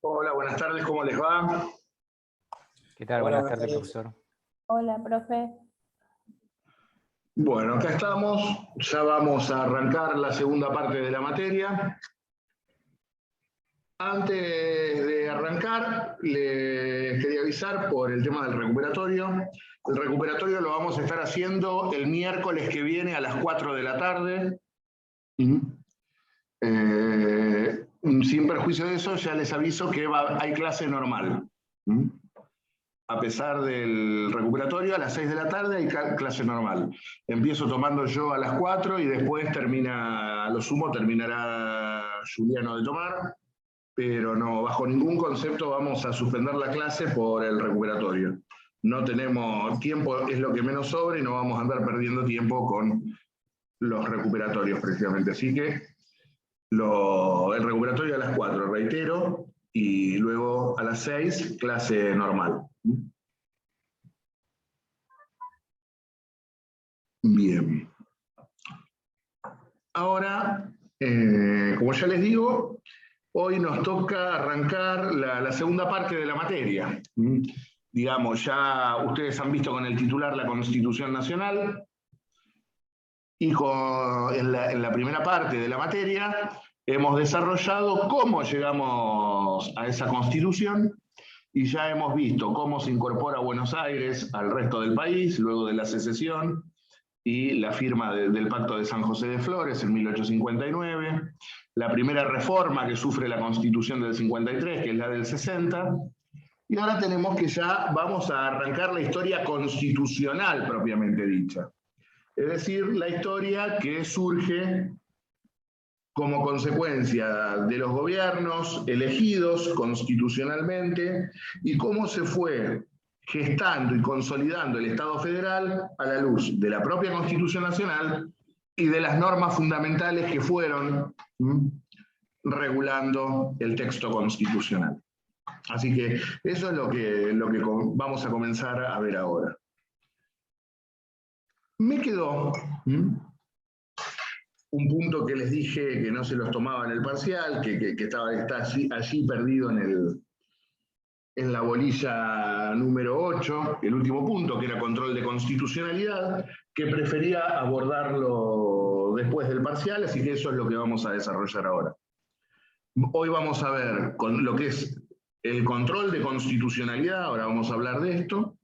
Hola, buenas tardes, ¿cómo les va? ¿Qué tal? Buenas tardes, profesor. Hola, profe. Bueno, acá estamos, ya vamos a arrancar la segunda parte de la materia. Antes de arrancar, les quería avisar por el tema del recuperatorio. El recuperatorio lo vamos a estar haciendo el miércoles que viene a las 4 de la tarde. Sin perjuicio de eso, ya les aviso que hay clase normal. A pesar del recuperatorio, a las 6 de la tarde hay clase normal. Empiezo tomando yo a las 4 y después termina, a lo sumo terminará Juliano de tomar, pero no, bajo ningún concepto vamos a suspender la clase por el recuperatorio. No tenemos tiempo, es lo que menos sobra y no vamos a andar perdiendo tiempo con los recuperatorios precisamente. Así que el recuperatorio a las 4, reitero, y luego a las 6, clase normal. Bien. Ahora, como ya les digo, hoy nos toca arrancar la segunda parte de la materia. Digamos, ya ustedes han visto con el titular la Constitución Nacional, y en la primera parte de la materia hemos desarrollado cómo llegamos a esa Constitución, y ya hemos visto cómo se incorpora Buenos Aires al resto del país luego de la secesión y la firma del Pacto de San José de Flores en 1859, la primera reforma que sufre la Constitución del 53, que es la del 60, y ahora tenemos que ya vamos a arrancar la historia constitucional propiamente dicha. Es decir, la historia que surge como consecuencia de los gobiernos elegidos constitucionalmente y cómo se fue gestando y consolidando el Estado federal a la luz de la propia Constitución Nacional y de las normas fundamentales que fueron regulando el texto constitucional. Así que eso es lo que vamos a comenzar a ver ahora. Me quedó un punto que les dije que no se los tomaba en el parcial, que está allí perdido en la bolilla número 8, el último punto, que era control de constitucionalidad, que prefería abordarlo después del parcial, así que eso es lo que vamos a desarrollar ahora. Hoy vamos a ver con lo que es el control de constitucionalidad, ahora vamos a hablar de esto,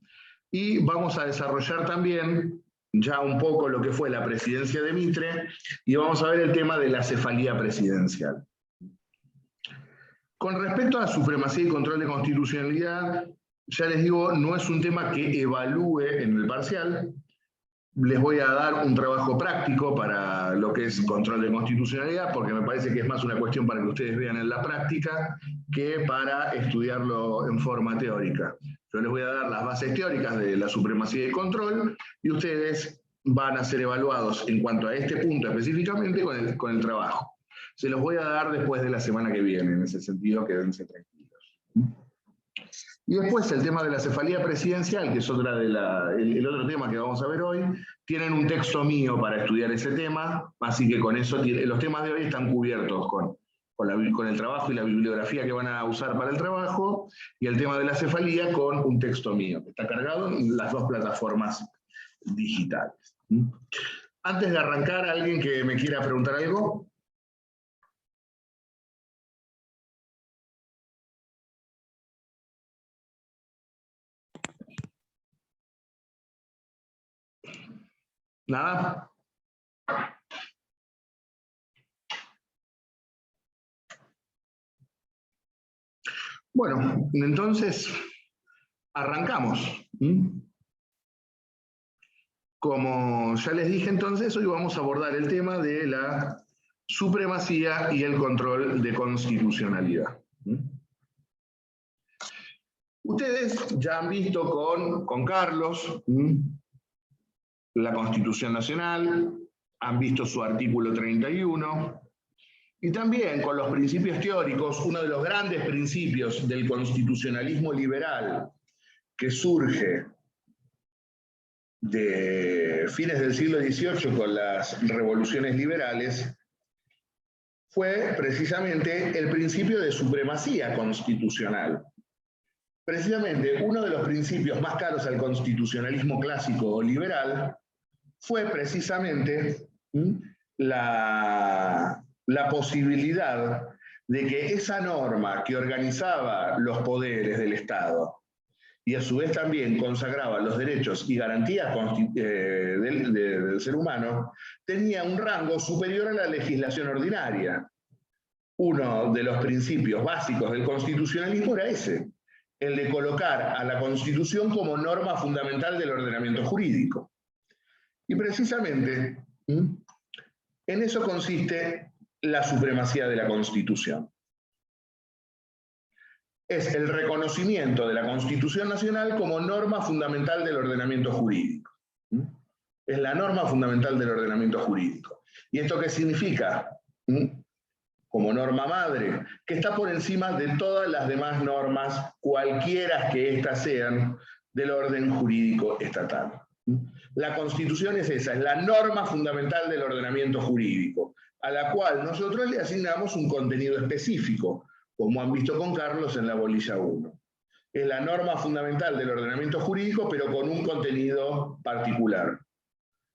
y vamos a desarrollar también ya un poco lo que fue la presidencia de Mitre, y vamos a ver el tema de la cefalía presidencial. Con respecto a supremacía y control de constitucionalidad, ya les digo, no es un tema que evalúe en el parcial. Les voy a dar un trabajo práctico para lo que es control de constitucionalidad, porque me parece que es más una cuestión para que ustedes vean en la práctica que para estudiarlo en forma teórica. Yo les voy a dar las bases teóricas de la supremacía y control, y ustedes van a ser evaluados en cuanto a este punto específicamente con el trabajo. Se los voy a dar después de la semana que viene, en ese sentido, quédense tranquilos. Y después el tema de la cefalía presidencial, que es el otro tema que vamos a ver hoy. Tienen un texto mío para estudiar ese tema, así que con eso los temas de hoy están cubiertos con el trabajo y la bibliografía que van a usar para el trabajo, y el tema de la cefalía con un texto mío, que está cargado en las dos plataformas digitales. Antes de arrancar, ¿alguien que me quiera preguntar algo? ¿Nada? Bueno, entonces arrancamos. Como ya les dije entonces, hoy vamos a abordar el tema de la supremacía y el control de constitucionalidad. Ustedes ya han visto con Carlos la Constitución Nacional, han visto su artículo 31, y también con los principios teóricos, uno de los grandes principios del constitucionalismo liberal que surge de fines del siglo XVIII con las revoluciones liberales, fue precisamente el principio de supremacía constitucional. Precisamente uno de los principios más caros al constitucionalismo clásico o liberal fue precisamente la posibilidad de que esa norma que organizaba los poderes del Estado y a su vez también consagraba los derechos y garantías del ser humano, tenía un rango superior a la legislación ordinaria. Uno de los principios básicos del constitucionalismo era ese, el de colocar a la Constitución como norma fundamental del ordenamiento jurídico. Y precisamente en eso consiste la supremacía de la Constitución. Es el reconocimiento de la Constitución Nacional como norma fundamental del ordenamiento jurídico. Es la norma fundamental del ordenamiento jurídico. ¿Y esto qué significa? Como norma madre, que está por encima de todas las demás normas, cualquiera que éstas sean, del orden jurídico estatal. La Constitución es esa, es la norma fundamental del ordenamiento jurídico, a la cual nosotros le asignamos un contenido específico, como han visto con Carlos en la bolilla 1. Es la norma fundamental del ordenamiento jurídico, pero con un contenido particular.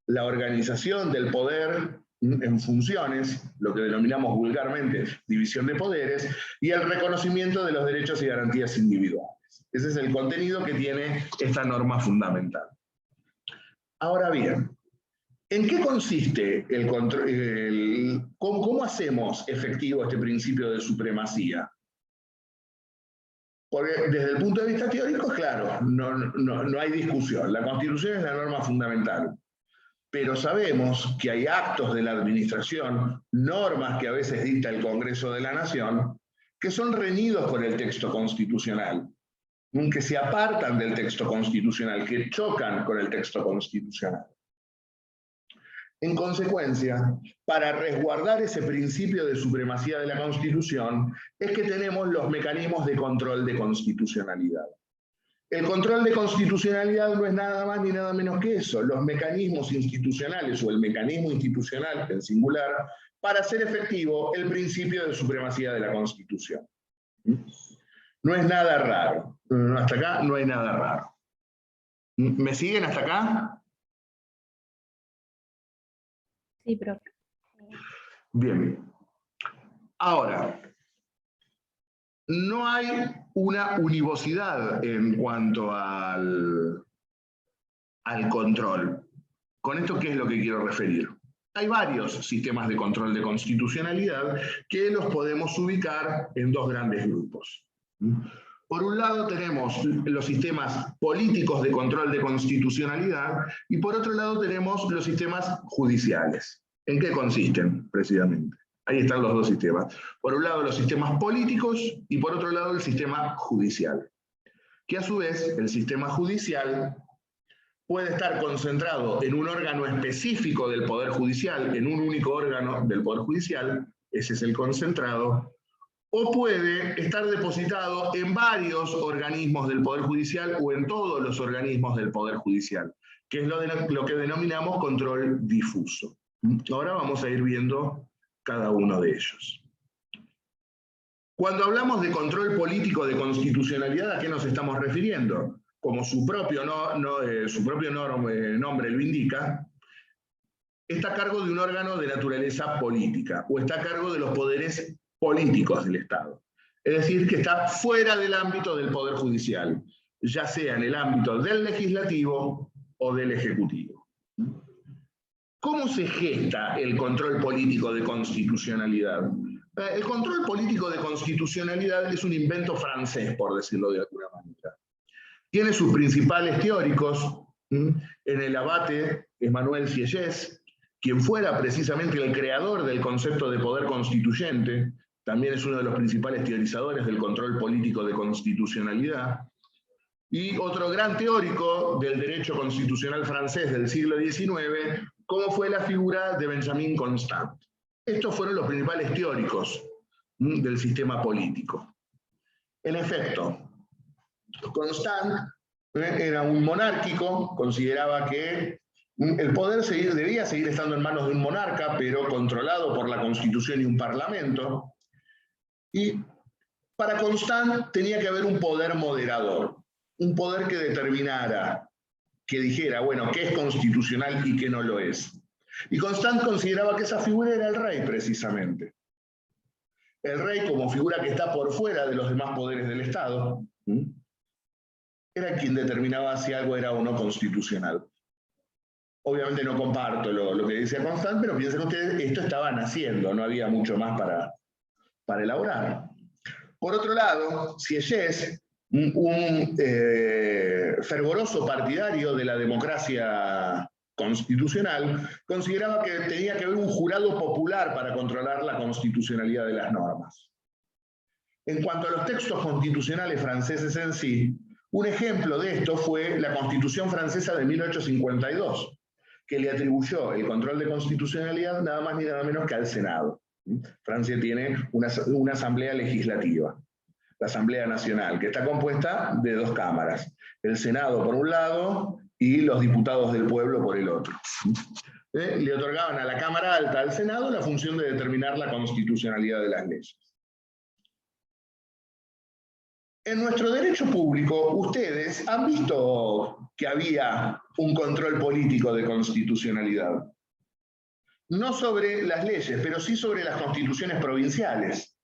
La organización del poder en funciones, lo que denominamos vulgarmente división de poderes, y el reconocimiento de los derechos y garantías individuales. Ese es el contenido que tiene esta norma fundamental. Ahora bien, ¿en qué consiste el control? ¿Cómo hacemos efectivo este principio de supremacía? Porque desde el punto de vista teórico, claro, no hay discusión. La Constitución es la norma fundamental. Pero sabemos que hay actos de la administración, normas que a veces dicta el Congreso de la Nación, que son reñidos con el texto constitucional, que se apartan del texto constitucional, que chocan con el texto constitucional. En consecuencia, para resguardar ese principio de supremacía de la Constitución, es que tenemos los mecanismos de control de constitucionalidad. El control de constitucionalidad no es nada más ni nada menos que eso, los mecanismos institucionales o el mecanismo institucional en singular para hacer efectivo el principio de supremacía de la Constitución. No es nada raro. Hasta acá no hay nada raro. ¿Me siguen hasta acá? Sí, profe. Bien. Ahora, no hay una univocidad en cuanto al control. ¿Con esto qué es lo que quiero referir? Hay varios sistemas de control de constitucionalidad que los podemos ubicar en dos grandes grupos. Por un lado tenemos los sistemas políticos de control de constitucionalidad y por otro lado tenemos los sistemas judiciales. ¿En qué consisten, precisamente? Ahí están los dos sistemas. Por un lado los sistemas políticos y por otro lado el sistema judicial. Que a su vez el sistema judicial puede estar concentrado en un órgano específico del Poder Judicial, en un único órgano del Poder Judicial, ese es el concentrado, o puede estar depositado en varios organismos del Poder Judicial o en todos los organismos del Poder Judicial, que es lo que denominamos control difuso. Ahora vamos a ir viendo cada uno de ellos. Cuando hablamos de control político de constitucionalidad, ¿a qué nos estamos refiriendo? Como su propio nombre lo indica, está a cargo de un órgano de naturaleza política, o está a cargo de los poderes políticos del Estado. Es decir, que está fuera del ámbito del Poder Judicial, ya sea en el ámbito del Legislativo o del Ejecutivo. ¿Cómo se gesta el control político de constitucionalidad? El control político de constitucionalidad es un invento francés, por decirlo de alguna manera. Tiene sus principales teóricos en el abate Emmanuel Sieyès, quien fuera precisamente el creador del concepto de poder constituyente, también es uno de los principales teorizadores del control político de constitucionalidad, y otro gran teórico del derecho constitucional francés del siglo XIX, como fue la figura de Benjamin Constant. Estos fueron los principales teóricos del sistema político. En efecto, Constant era un monárquico, consideraba que el poder debía seguir estando en manos de un monarca, pero controlado por la Constitución y un parlamento. Y para Constant tenía que haber un poder moderador, un poder que determinara, que dijera, bueno, qué es constitucional y qué no lo es. Y Constant consideraba que esa figura era el rey, precisamente. El rey, como figura que está por fuera de los demás poderes del Estado, era quien determinaba si algo era o no constitucional. Obviamente no comparto lo que decía Constant, pero piensen ustedes, esto estaba naciendo, no había mucho más para elaborar. Por otro lado, Sieyès, un fervoroso partidario de la democracia constitucional, consideraba que tenía que haber un jurado popular para controlar la constitucionalidad de las normas. En cuanto a los textos constitucionales franceses en sí, un ejemplo de esto fue la Constitución francesa de 1852, que le atribuyó el control de constitucionalidad nada más ni nada menos que al Senado. Francia tiene una asamblea legislativa, la Asamblea Nacional, que está compuesta de dos cámaras, el Senado por un lado y los diputados del pueblo por el otro. Le otorgaban a la Cámara Alta, al Senado, la función de determinar la constitucionalidad de las leyes. En nuestro derecho público, ustedes han visto que había un control político de constitucionalidad. No sobre las leyes, pero sí sobre las constituciones provinciales.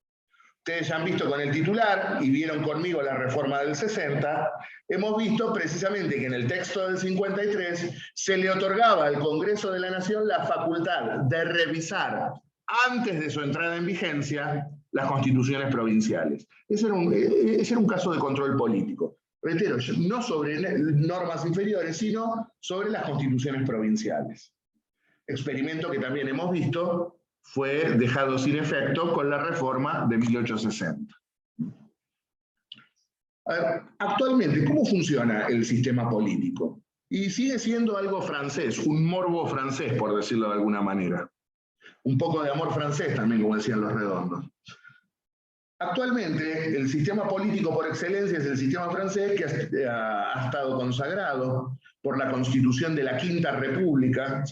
Ustedes ya han visto con el titular, y vieron conmigo la reforma del 60, hemos visto precisamente que en el texto del 53 se le otorgaba al Congreso de la Nación la facultad de revisar, antes de su entrada en vigencia, las constituciones provinciales. Ese era un caso de control político. Reitero, no sobre normas inferiores, sino sobre las constituciones provinciales. Experimento que también hemos visto fue dejado sin efecto con la reforma de 1860. A ver, actualmente, ¿cómo funciona el sistema político? Y sigue siendo algo francés, un morbo francés, por decirlo de alguna manera. Un poco de amor francés también, como decían los Redondos. Actualmente, el sistema político por excelencia es el sistema francés que ha estado consagrado por la Constitución de la Quinta República,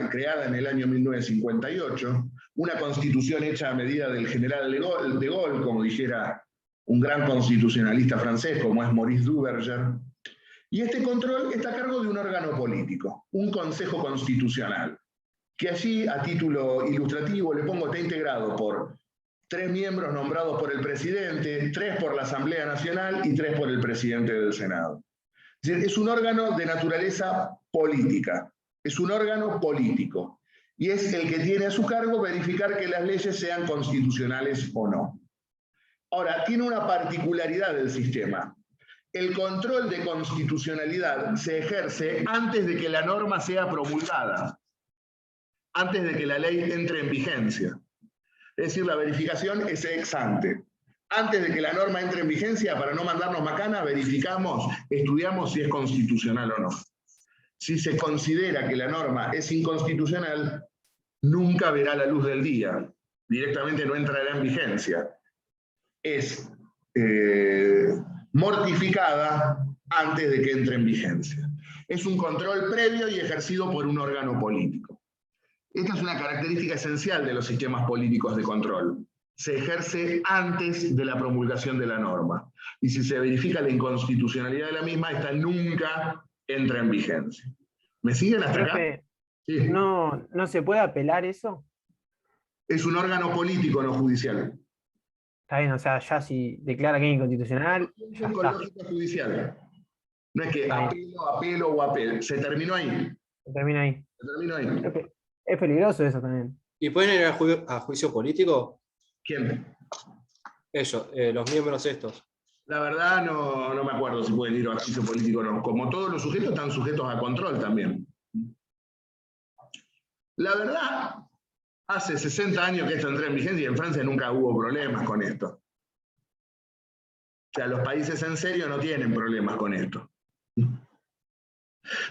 creada en el año 1958, una constitución hecha a medida del general de Gaulle, como dijera un gran constitucionalista francés como es Maurice Duverger. Y este control está a cargo de un órgano político, un Consejo Constitucional, que allí, a título ilustrativo, le pongo, está integrado por 3 miembros nombrados por el presidente, 3 por la Asamblea Nacional y 3 por el presidente del Senado. Es decir, es un órgano de naturaleza política, es un órgano político, y es el que tiene a su cargo verificar que las leyes sean constitucionales o no. Ahora, tiene una particularidad del sistema. El control de constitucionalidad se ejerce antes de que la norma sea promulgada, antes de que la ley entre en vigencia. Es decir, la verificación es ex ante. Antes de que la norma entre en vigencia, para no mandarnos macana, verificamos, estudiamos si es constitucional o no. Si se considera que la norma es inconstitucional, nunca verá la luz del día. Directamente no entrará en vigencia. Es mortificada antes de que entre en vigencia. Es un control previo y ejercido por un órgano político. Esta es una característica esencial de los sistemas políticos de control. Se ejerce antes de la promulgación de la norma. Y si se verifica la inconstitucionalidad de la misma, esta nunca entra en vigencia. ¿Me siguen hasta acá? Sí. ¿No se puede apelar eso? Es un órgano político, no judicial. Está bien, o sea, ya si declara que es inconstitucional, ya con está. lógica judicial. No es que apelo o apelo. Se terminó ahí. Se termina ahí. Se terminó ahí. Es peligroso eso también. ¿Y pueden ir a juicio político? ¿Quién? Ellos, los miembros estos. La verdad no me acuerdo si pueden ir a juicio político o no. Como todos los sujetos están sujetos a control también. La verdad, hace 60 años que esto entró en vigencia y en Francia nunca hubo problemas con esto. O sea, los países en serio no tienen problemas con esto.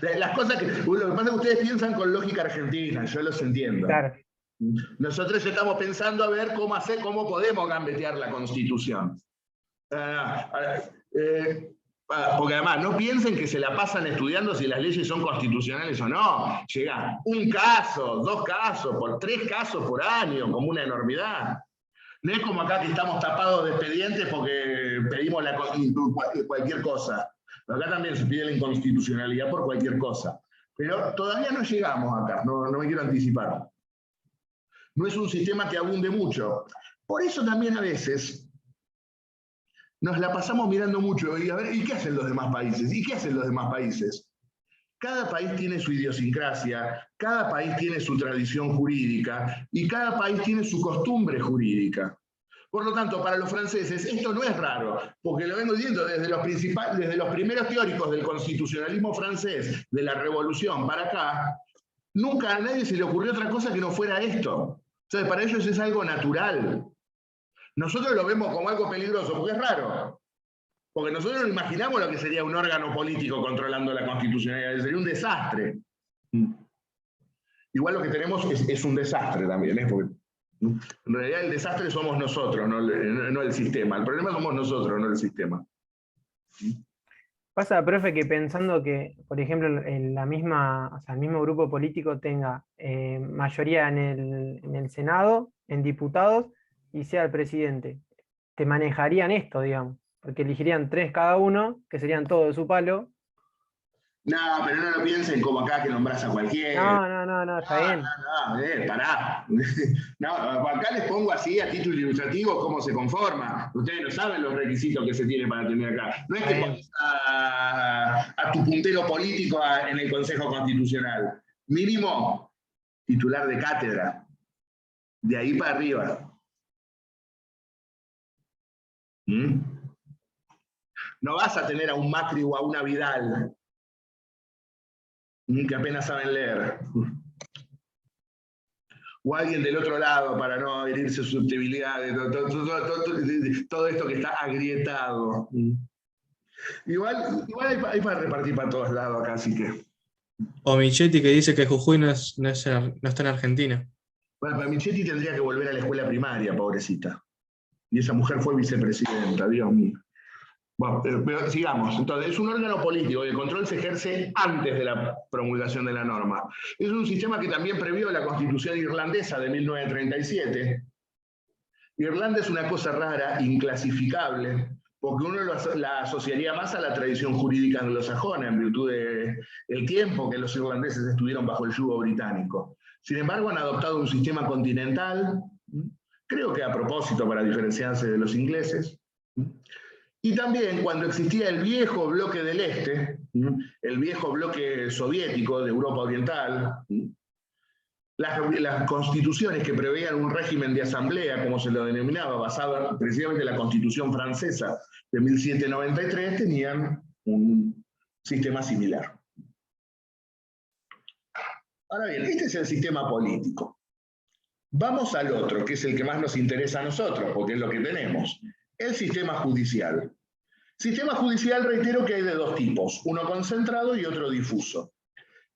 Las cosas lo que pasa es que ustedes piensan con lógica argentina, yo los entiendo. Claro. Nosotros estamos pensando a ver cómo podemos gambetear la Constitución. Porque además, no piensen que se la pasan estudiando si las leyes son constitucionales o no. Llega un caso, 2 casos, 3 casos por año, como una enormidad. No es como acá que estamos tapados de expedientes porque pedimos cualquier cosa. Acá también se pide la inconstitucionalidad por cualquier cosa. Pero todavía no llegamos acá, no me quiero anticipar. No es un sistema que abunde mucho. Por eso también a veces nos la pasamos mirando mucho y a ver, ¿y qué hacen los demás países? ¿Y qué hacen los demás países? Cada país tiene su idiosincrasia, cada país tiene su tradición jurídica y cada país tiene su costumbre jurídica. Por lo tanto, para los franceses esto no es raro, porque lo vengo diciendo desde los primeros teóricos del constitucionalismo francés, de la Revolución para acá, nunca a nadie se le ocurrió otra cosa que no fuera esto. Entonces, para ellos es algo natural. Nosotros lo vemos como algo peligroso, porque es raro. Porque nosotros no imaginamos lo que sería un órgano político controlando la constitucionalidad, sería un desastre. Igual lo que tenemos es un desastre también, porque en realidad el desastre somos nosotros, no el sistema. El problema somos nosotros, no el sistema. Pasa, profe, que pensando que, por ejemplo, en el mismo grupo político tenga mayoría en el Senado, en diputados, y sea el presidente, te manejarían esto, digamos, porque elegirían 3 cada uno, que serían todos de su palo. No, pero no lo piensen como acá que nombras a cualquiera. No, está bien. Pará. No, acá les pongo así a título ilustrativo cómo se conforma. Ustedes no saben los requisitos que se tiene para tener acá. No es que pones a tu puntero político en el Consejo Constitucional. Mínimo, titular de cátedra. De ahí para arriba. No vas a tener a un Macri o a una Vidal que apenas saben leer. O alguien del otro lado para no herirse susceptibilidades, todo esto que está agrietado. Igual hay para repartir para todos lados acá, así que. O Michetti que dice que Jujuy no está en Argentina. Bueno, para Michetti tendría que volver a la escuela primaria, pobrecita. Y esa mujer fue vicepresidenta, Dios mío. Bueno, pero sigamos. Entonces, es un órgano político, el control se ejerce antes de la promulgación de la norma. Es un sistema que también previó la Constitución irlandesa de 1937. Irlanda es una cosa rara, inclasificable, porque uno la asociaría más a la tradición jurídica anglosajona, en virtud del tiempo que los irlandeses estuvieron bajo el yugo británico. Sin embargo, han adoptado un sistema continental, creo que a propósito para diferenciarse de los ingleses. Y también cuando existía el viejo bloque del Este, el viejo bloque soviético de Europa Oriental, las constituciones que preveían un régimen de asamblea, como se lo denominaba, basado precisamente en la Constitución francesa de 1793, tenían un sistema similar. Ahora bien, este es el sistema político. Vamos al otro, que es el que más nos interesa a nosotros, porque es lo que tenemos. El sistema judicial. Sistema judicial, reitero que hay de 2 tipos, uno concentrado y otro difuso.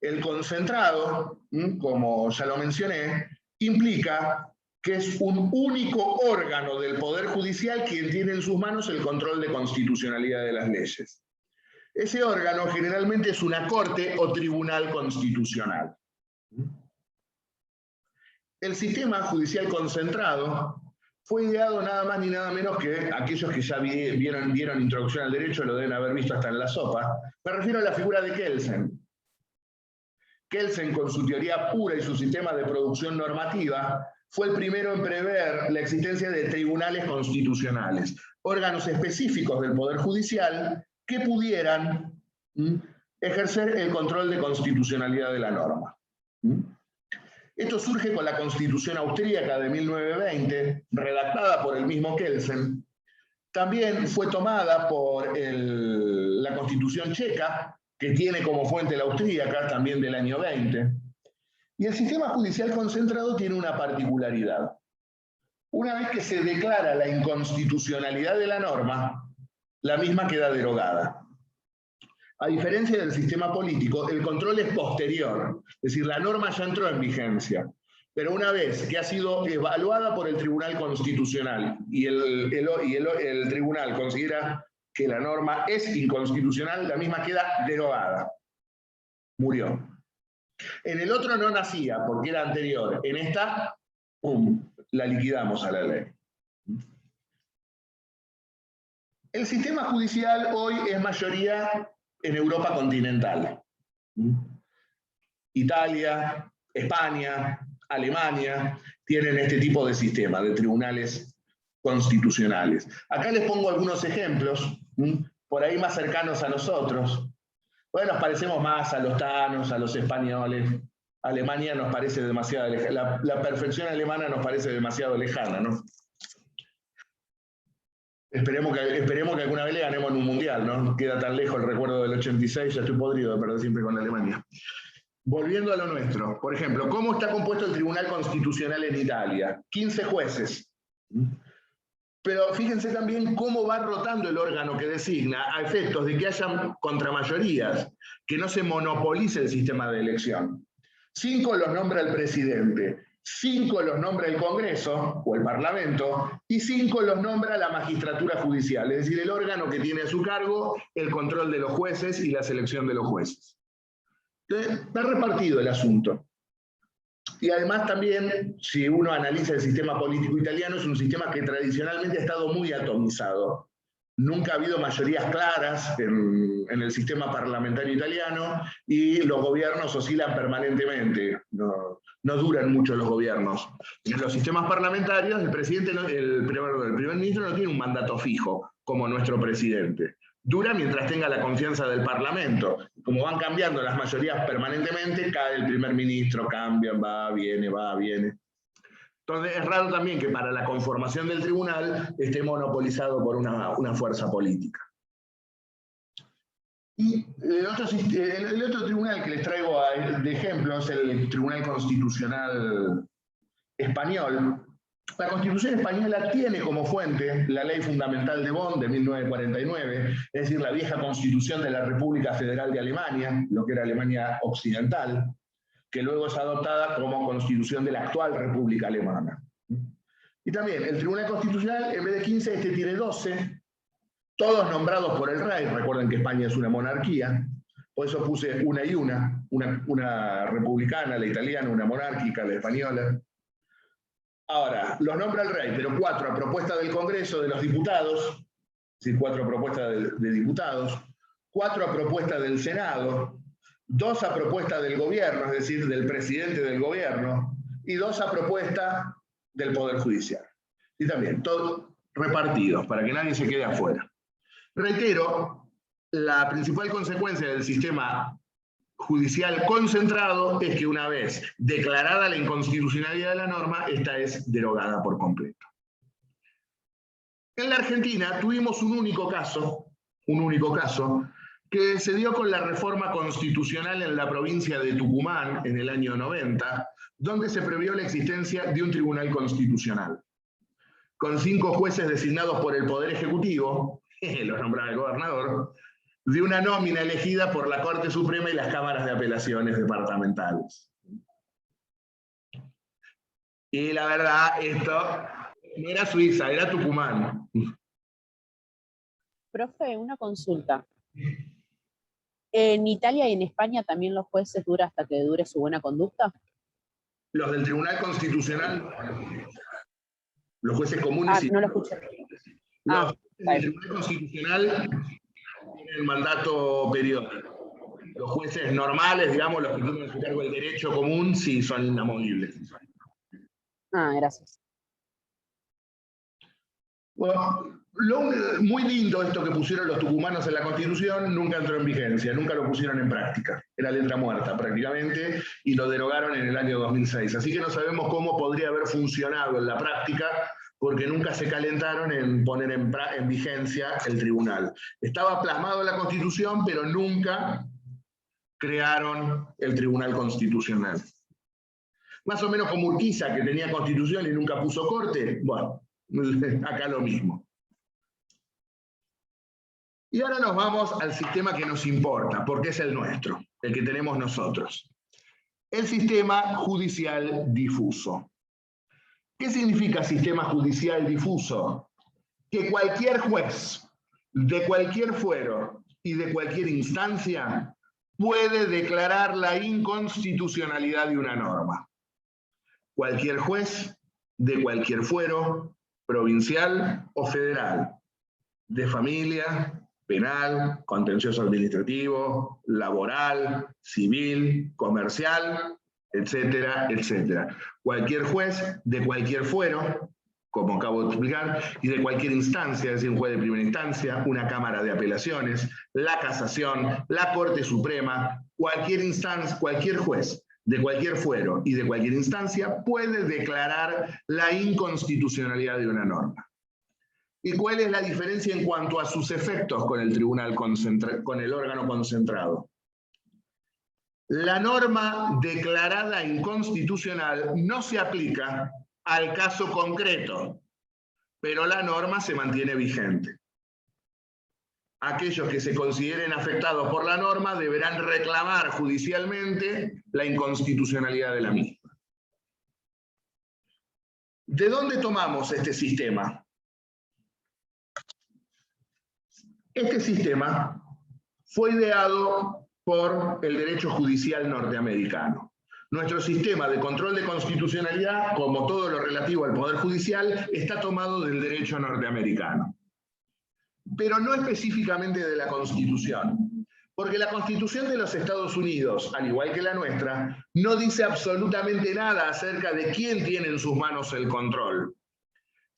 El concentrado, como ya lo mencioné, implica que es un único órgano del Poder Judicial quien tiene en sus manos el control de constitucionalidad de las leyes. Ese órgano generalmente es una corte o tribunal constitucional. El sistema judicial concentrado fue ideado nada más ni nada menos que aquellos que ya vieron Introducción al Derecho, lo deben haber visto hasta en la sopa. Me refiero a la figura de Kelsen. Kelsen, con su teoría pura y su sistema de producción normativa, fue el primero en prever la existencia de tribunales constitucionales, órganos específicos del Poder Judicial que pudieran ejercer el control de constitucionalidad de la norma. Esto surge con la Constitución austríaca de 1920, redactada por el mismo Kelsen. También fue tomada por la Constitución checa, que tiene como fuente la austríaca, también del año 20. Y el sistema judicial concentrado tiene una particularidad. Una vez que se declara la inconstitucionalidad de la norma, la misma queda derogada. A diferencia del sistema político, el control es posterior, es decir, la norma ya entró en vigencia. Pero una vez que ha sido evaluada por el Tribunal Constitucional y el Tribunal considera que la norma es inconstitucional, la misma queda derogada. Murió. En el otro no nacía, porque era anterior. En esta, ¡pum!, la liquidamos a la ley. El sistema judicial hoy es mayoría en Europa continental. Italia, España, Alemania tienen este tipo de sistema de tribunales constitucionales. Acá les pongo algunos ejemplos, por ahí más cercanos a nosotros. Bueno, nos parecemos más a los tanos, a los españoles. Alemania nos parece demasiado lejana. La perfección alemana nos parece demasiado lejana, ¿no? Esperemos que alguna vez le ganemos en un mundial, ¿no? Queda tan lejos el recuerdo del 86, ya estoy podrido de perder siempre con Alemania. Volviendo a lo nuestro, por ejemplo, ¿cómo está compuesto el Tribunal Constitucional en Italia? 15 jueces. Pero fíjense también cómo va rotando el órgano que designa a efectos de que haya contramayorías, que no se monopolice el sistema de elección. 5 los nombra el presidente, 5 los nombra el Congreso o el Parlamento, y 5 los nombra la magistratura judicial, es decir, el órgano que tiene a su cargo el control de los jueces y la selección de los jueces. Entonces, está repartido el asunto. Y además también, si uno analiza el sistema político italiano, es un sistema que tradicionalmente ha estado muy atomizado. Nunca ha habido mayorías claras en el sistema parlamentario italiano y los gobiernos oscilan permanentemente. No duran mucho los gobiernos. En los sistemas parlamentarios, el primer ministro no tiene un mandato fijo, como nuestro presidente. Dura mientras tenga la confianza del Parlamento. Como van cambiando las mayorías permanentemente, cae el primer ministro, cambian, va, viene, va, viene. Entonces es raro también que para la conformación del tribunal esté monopolizado por una fuerza política. Y el otro tribunal que les traigo de ejemplo es el Tribunal Constitucional Español. La Constitución española tiene como fuente la Ley Fundamental de Bonn de 1949, es decir, la vieja Constitución de la República Federal de Alemania, lo que era Alemania Occidental, que luego es adoptada como Constitución de la actual República Alemana. Y también el Tribunal Constitucional, en vez de 15, este tiene 12, todos nombrados por el rey. Recuerden que España es una monarquía, por eso puse una republicana, la italiana, una monárquica, la española. Ahora, los nombra el rey, pero 4 a propuesta del Congreso de los Diputados, es decir, 4 a propuesta de diputados, 4 a propuesta del Senado, 2 a propuesta del gobierno, es decir, del presidente del gobierno, y 2 a propuesta del Poder Judicial. Y también, todos repartidos, para que nadie se quede afuera. Reitero, la principal consecuencia del sistema judicial concentrado es que una vez declarada la inconstitucionalidad de la norma, esta es derogada por completo. En la Argentina tuvimos un único caso, que se dio con la reforma constitucional en la provincia de Tucumán en el año 90, donde se previó la existencia de un tribunal constitucional, con 5 jueces designados por el Poder Ejecutivo, los nombraba el gobernador, de una nómina elegida por la Corte Suprema y las cámaras de apelaciones departamentales. Y la verdad, esto no era Suiza, era Tucumán. Profe, una consulta. ¿En Italia y en España también los jueces duran hasta que dure su buena conducta? Los del Tribunal Constitucional, los jueces comunes... No lo escuché. Los del Tribunal Constitucional tienen el mandato periódico. Los jueces normales, digamos, los que tienen a su cargo el derecho común, sí son inamovibles. Gracias. Bueno, muy lindo esto que pusieron los tucumanos en la Constitución, nunca entró en vigencia, nunca lo pusieron en práctica. Era letra muerta prácticamente, y lo derogaron en el año 2006. Así que no sabemos cómo podría haber funcionado en la práctica, porque nunca se calentaron en poner en vigencia el tribunal. Estaba plasmado en la Constitución, pero nunca crearon el Tribunal Constitucional. Más o menos como Urquiza, que tenía Constitución y nunca puso corte. Bueno, acá lo mismo. Y ahora nos vamos al sistema que nos importa, porque es el nuestro, el que tenemos nosotros. el sistema judicial difuso. ¿Qué significa sistema judicial difuso? Que cualquier juez, de cualquier fuero y de cualquier instancia puede declarar la inconstitucionalidad de una norma. Cualquier juez, de cualquier fuero, provincial o federal, de familia, penal, contencioso administrativo, laboral, civil, comercial, etcétera, etcétera. Cualquier juez de cualquier fuero, como acabo de explicar, y de cualquier instancia, es decir, un juez de primera instancia, una cámara de apelaciones, la casación, la Corte Suprema, cualquier instancia, cualquier juez de cualquier fuero y de cualquier instancia puede declarar la inconstitucionalidad de una norma. ¿Y cuál es la diferencia en cuanto a sus efectos con el tribunal con el órgano concentrado? La norma declarada inconstitucional no se aplica al caso concreto, pero la norma se mantiene vigente. Aquellos que se consideren afectados por la norma deberán reclamar judicialmente la inconstitucionalidad de la misma. ¿De dónde tomamos este sistema? Este sistema fue ideado por el derecho judicial norteamericano. Nuestro sistema de control de constitucionalidad, como todo lo relativo al Poder Judicial, está tomado del derecho norteamericano. Pero no específicamente de la Constitución, porque la Constitución de los Estados Unidos, al igual que la nuestra, no dice absolutamente nada acerca de quién tiene en sus manos el control,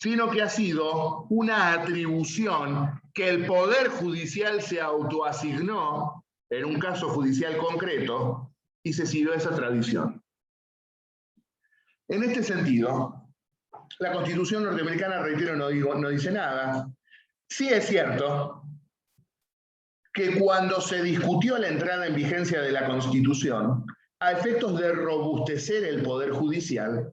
sino que ha sido una atribución que el Poder Judicial se autoasignó en un caso judicial concreto y se siguió esa tradición. En este sentido, la Constitución norteamericana, reitero, no dice nada. Sí es cierto que cuando se discutió la entrada en vigencia de la Constitución, a efectos de robustecer el Poder Judicial,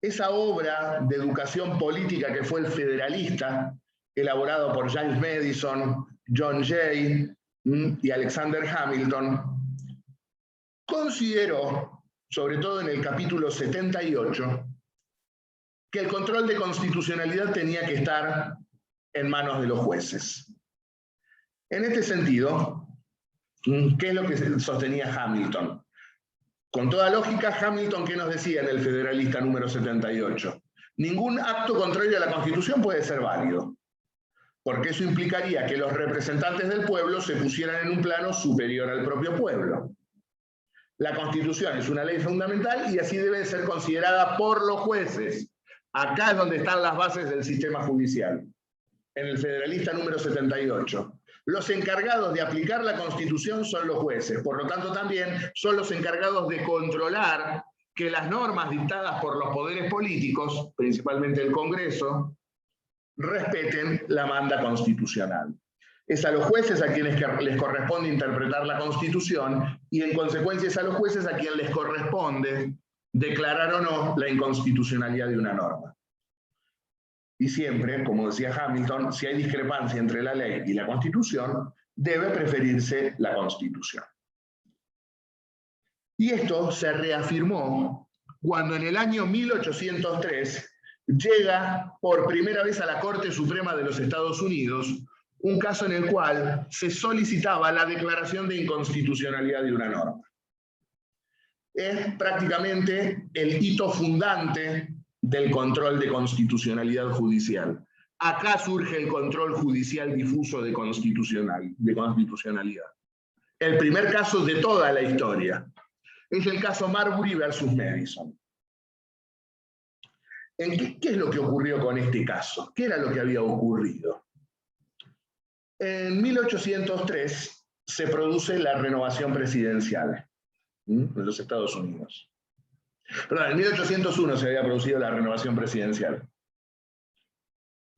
esa obra de educación política que fue el Federalista, elaborado por James Madison, John Jay y Alexander Hamilton, consideró, sobre todo en el capítulo 78, que el control de constitucionalidad tenía que estar en manos de los jueces. En este sentido, ¿qué es lo que sostenía Hamilton? Con toda lógica, Hamilton, ¿qué nos decía en el Federalista número 78? Ningún acto contrario a la Constitución puede ser válido, porque eso implicaría que los representantes del pueblo se pusieran en un plano superior al propio pueblo. La Constitución es una ley fundamental y así debe ser considerada por los jueces. Acá es donde están las bases del sistema judicial, en el Federalista número 78. Los encargados de aplicar la Constitución son los jueces, por lo tanto también son los encargados de controlar que las normas dictadas por los poderes políticos, principalmente el Congreso, respeten la manda constitucional. Es a los jueces a quienes les corresponde interpretar la Constitución y en consecuencia es a los jueces a quienes les corresponde declarar o no la inconstitucionalidad de una norma. Y siempre, como decía Hamilton, si hay discrepancia entre la ley y la Constitución, debe preferirse la Constitución. Y esto se reafirmó cuando en el año 1803 llega por primera vez a la Corte Suprema de los Estados Unidos un caso en el cual se solicitaba la declaración de inconstitucionalidad de una norma. Es prácticamente el hito fundante del control de constitucionalidad judicial. Acá surge el control judicial difuso de constitucionalidad. El primer caso de toda la historia es el caso Marbury versus Madison. ¿Qué es lo que ocurrió con este caso? ¿Qué era lo que había ocurrido? En 1803 se produce la renovación presidencial de los Estados Unidos. Perdón, en 1801 se había producido la renovación presidencial.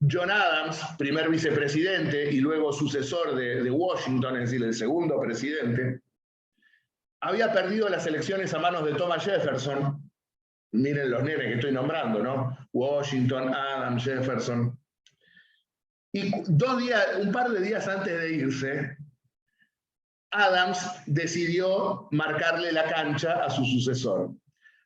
John Adams, primer vicepresidente y luego sucesor de Washington, es decir, el segundo presidente, había perdido las elecciones a manos de Thomas Jefferson. Miren los nenes que estoy nombrando, ¿no? Washington, Adams, Jefferson. Y un par de días antes de irse, Adams decidió marcarle la cancha a su sucesor.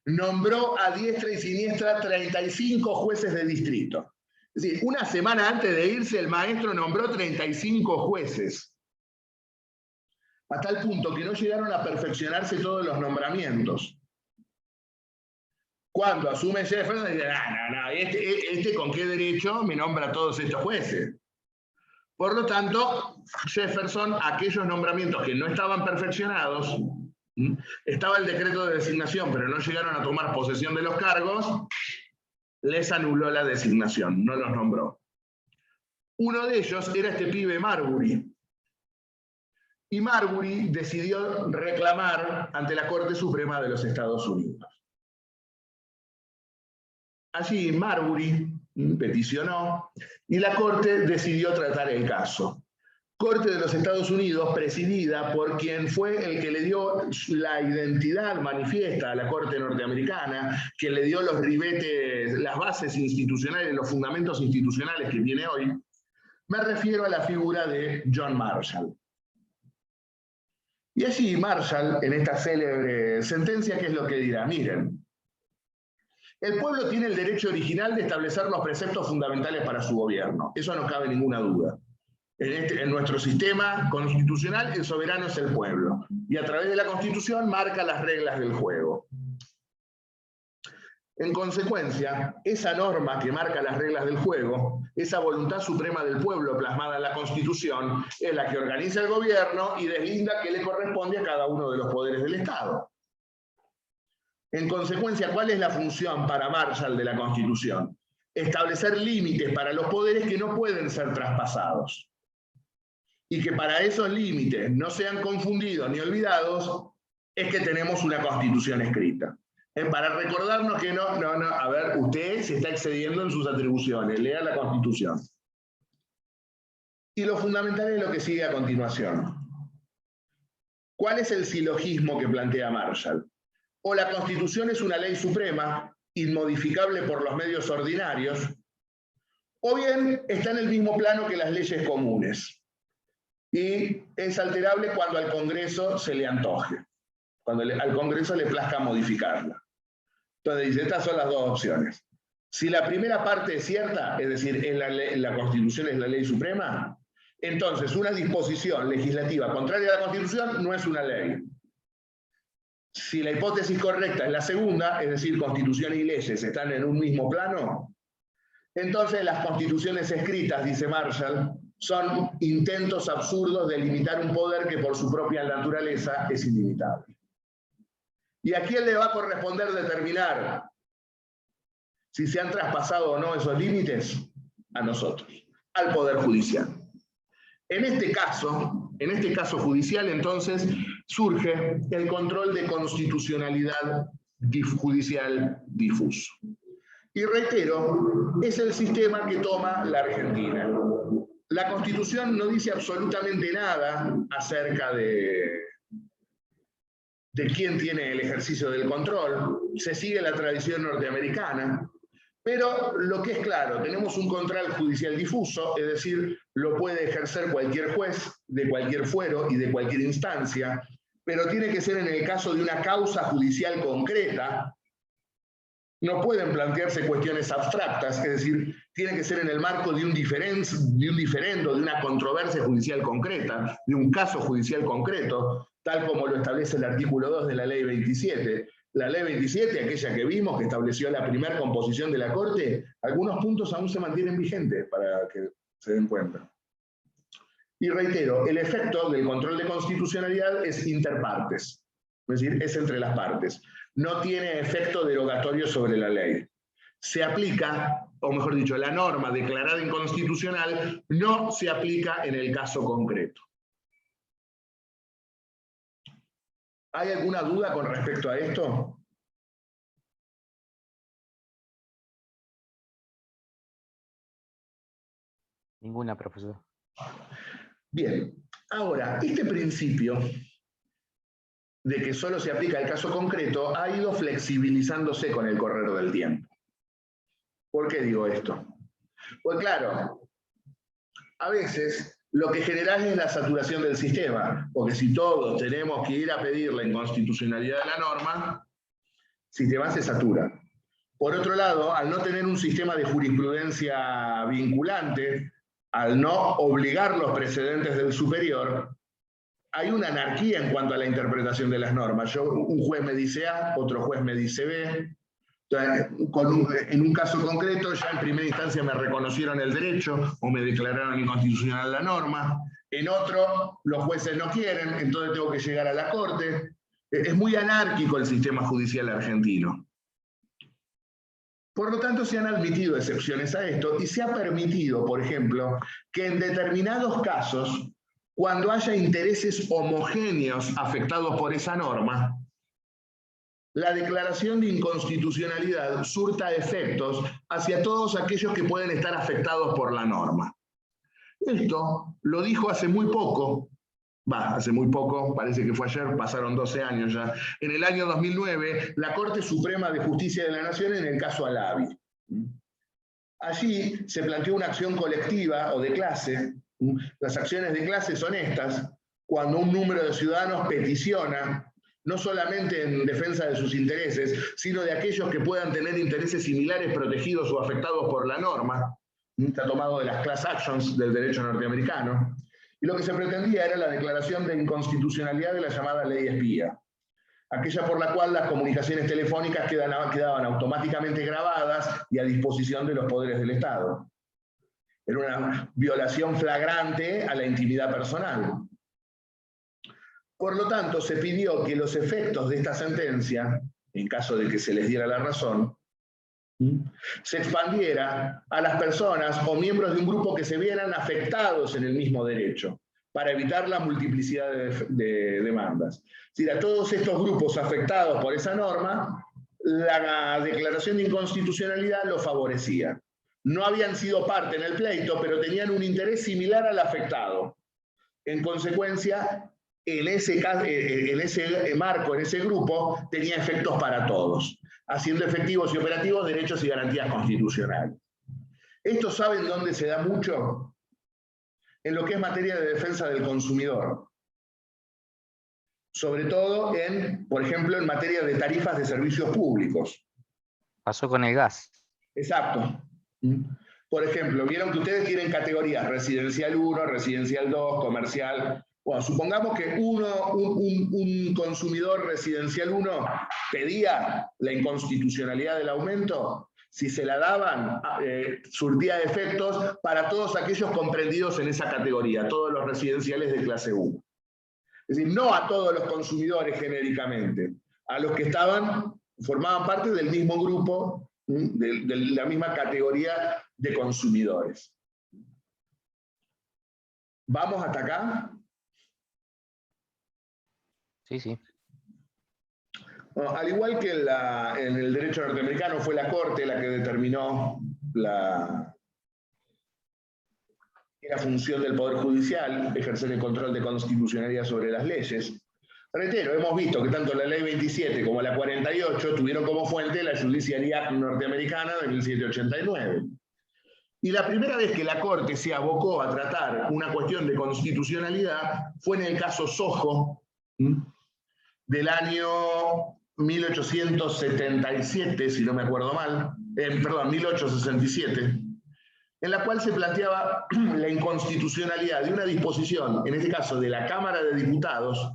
Nombró a diestra y siniestra 35 jueces de distrito. Es decir, una semana antes de irse, el maestro nombró 35 jueces. A tal punto que no llegaron a perfeccionarse todos los nombramientos. Cuando asume Jefferson, dice, no, este con qué derecho me nombra a todos estos jueces. Por lo tanto, Jefferson, aquellos nombramientos que no estaban perfeccionados, estaba el decreto de designación, pero no llegaron a tomar posesión de los cargos, les anuló la designación, no los nombró. Uno de ellos era este pibe Marbury. Y Marbury decidió reclamar ante la Corte Suprema de los Estados Unidos. Allí Marbury peticionó y la Corte decidió tratar el caso. Corte de los Estados Unidos, presidida por quien fue el que le dio la identidad manifiesta a la Corte norteamericana, quien le dio los ribetes, las bases institucionales, los fundamentos institucionales que tiene hoy. Me refiero a la figura de John Marshall. Y allí Marshall, en esta célebre sentencia, ¿qué es lo que dirá? Miren, el pueblo tiene el derecho original de establecer los preceptos fundamentales para su gobierno. Eso no cabe ninguna duda. En nuestro sistema constitucional, el soberano es el pueblo. Y a través de la Constitución marca las reglas del juego. En consecuencia, esa norma que marca las reglas del juego, esa voluntad suprema del pueblo plasmada en la Constitución, es la que organiza el gobierno y deslinda qué le corresponde a cada uno de los poderes del Estado. En consecuencia, ¿cuál es la función para Marshall de la Constitución? Establecer límites para los poderes que no pueden ser traspasados. Y que para esos límites no sean confundidos ni olvidados, es que tenemos una Constitución escrita. Para recordarnos que a ver, usted se está excediendo en sus atribuciones, lea la Constitución. Y lo fundamental es lo que sigue a continuación. ¿Cuál es el silogismo que plantea Marshall? O la Constitución es una ley suprema, inmodificable por los medios ordinarios, o bien está en el mismo plano que las leyes comunes, y es alterable cuando al Congreso se le antoje, cuando al Congreso le plazca modificarla. Entonces dice, estas son las dos opciones. Si la primera parte es cierta, es decir, la Constitución es la ley suprema, entonces una disposición legislativa contraria a la Constitución no es una ley. Si la hipótesis correcta es la segunda, es decir, Constitución y leyes están en un mismo plano, entonces las constituciones escritas, dice Marshall, son intentos absurdos de limitar un poder que por su propia naturaleza es ilimitable. ¿Y a quién le va a corresponder determinar si se han traspasado o no esos límites? A nosotros, al Poder Judicial. En este caso judicial, entonces, surge el control de constitucionalidad judicial difuso. Y reitero, es el sistema que toma la Argentina. La Constitución no dice absolutamente nada acerca de quién tiene el ejercicio del control, se sigue la tradición norteamericana, pero lo que es claro, tenemos un control judicial difuso, es decir, lo puede ejercer cualquier juez, de cualquier fuero y de cualquier instancia, pero tiene que ser en el caso de una causa judicial concreta. No pueden plantearse cuestiones abstractas, es decir, tiene que ser en el marco de un diferendo, de una controversia judicial concreta, de un caso judicial concreto, tal como lo establece el artículo 2 de la Ley 27. La Ley 27, aquella que vimos, que estableció la primera composición de la Corte, algunos puntos aún se mantienen vigentes, para que se den cuenta. Y reitero, el efecto del control de constitucionalidad es interpartes, es decir, es entre las partes. No tiene efecto derogatorio sobre la ley. Se aplica, o mejor dicho, la norma declarada inconstitucional no se aplica en el caso concreto. ¿Hay alguna duda con respecto a esto? Ninguna, profesor. Bien, ahora, este principio de que solo se aplica el caso concreto ha ido flexibilizándose con el correr del tiempo. ¿Por qué digo esto? Pues claro, a veces lo que genera es la saturación del sistema, porque si todos tenemos que ir a pedir la inconstitucionalidad de la norma, el sistema se satura. Por otro lado, al no tener un sistema de jurisprudencia vinculante, al no obligar los precedentes del superior, hay una anarquía en cuanto a la interpretación de las normas. Un juez me dice A, otro juez me dice B. Entonces, en un caso concreto, ya en primera instancia me reconocieron el derecho o me declararon inconstitucional la norma. En otro, los jueces no quieren, entonces tengo que llegar a la corte. Es muy anárquico el sistema judicial argentino. Por lo tanto, se han admitido excepciones a esto y se ha permitido, por ejemplo, que en determinados casos, cuando haya intereses homogéneos afectados por esa norma, la declaración de inconstitucionalidad surta efectos hacia todos aquellos que pueden estar afectados por la norma. Esto lo dijo hace muy poco, hace muy poco, parece que fue ayer, pasaron 12 años ya. En el año 2009, la Corte Suprema de Justicia de la Nación en el caso Alavi. Allí se planteó una acción colectiva o de clase. Las acciones de clase son estas, cuando un número de ciudadanos peticiona, no solamente en defensa de sus intereses, sino de aquellos que puedan tener intereses similares protegidos o afectados por la norma. Está tomado de las class actions del derecho norteamericano. Y lo que se pretendía era la declaración de inconstitucionalidad de la llamada ley espía, aquella por la cual las comunicaciones telefónicas quedaban automáticamente grabadas y a disposición de los poderes del Estado. Era una violación flagrante a la intimidad personal. Por lo tanto, se pidió que los efectos de esta sentencia, en caso de que se les diera la razón, se expandiera a las personas o miembros de un grupo que se vieran afectados en el mismo derecho, para evitar la multiplicidad de demandas. Es decir, a todos estos grupos afectados por esa norma, la declaración de inconstitucionalidad los favorecía. No habían sido parte en el pleito, pero tenían un interés similar al afectado. En consecuencia, en ese marco, en ese grupo, tenía efectos para todos, haciendo efectivos y operativos derechos y garantías constitucionales. ¿Esto saben dónde se da mucho? En lo que es materia de defensa del consumidor. Sobre todo por ejemplo, en materia de tarifas de servicios públicos. Pasó con el gas. Exacto. Por ejemplo, vieron que ustedes tienen categorías residencial 1, residencial 2, comercial. Bueno, supongamos que un consumidor residencial 1 pedía la inconstitucionalidad del aumento. Si se la daban, surtía efectos para todos aquellos comprendidos en esa categoría, todos los residenciales de clase 1. Es decir, no a todos los consumidores genéricamente, a los que formaban parte del mismo grupo, de la misma categoría de consumidores. ¿Vamos hasta acá? Sí, sí. Bueno, al igual que en el derecho norteamericano fue la Corte la que determinó la función del Poder Judicial, ejercer el control de constitucionalidad sobre las leyes. Reitero, hemos visto que tanto la Ley 27 como la 48 tuvieron como fuente la Judiciary Act norteamericana de 1789. Y la primera vez que la Corte se abocó a tratar una cuestión de constitucionalidad fue en el caso Sojo, del año 1877, si no me acuerdo mal, 1867, en la cual se planteaba la inconstitucionalidad de una disposición, en este caso de la Cámara de Diputados,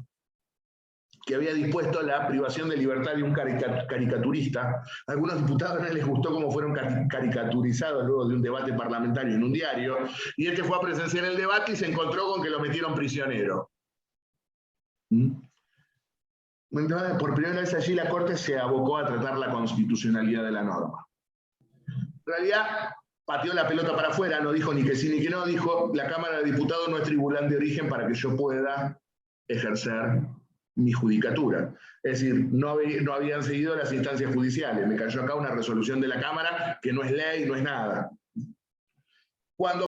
que había dispuesto la privación de libertad de un caricaturista. A algunos diputados no les gustó cómo fueron caricaturizados luego de un debate parlamentario en un diario, y este fue a presenciar el debate y se encontró con que lo metieron prisionero. Entonces, por primera vez allí la Corte se abocó a tratar la constitucionalidad de la norma. En realidad, pateó la pelota para afuera, no dijo ni que sí ni que no, dijo: la Cámara de Diputados no es tribunal de origen para que yo pueda ejercer mi judicatura. Es decir, no habían seguido las instancias judiciales. Me cayó acá una resolución de la Cámara que no es ley, no es nada. Cuando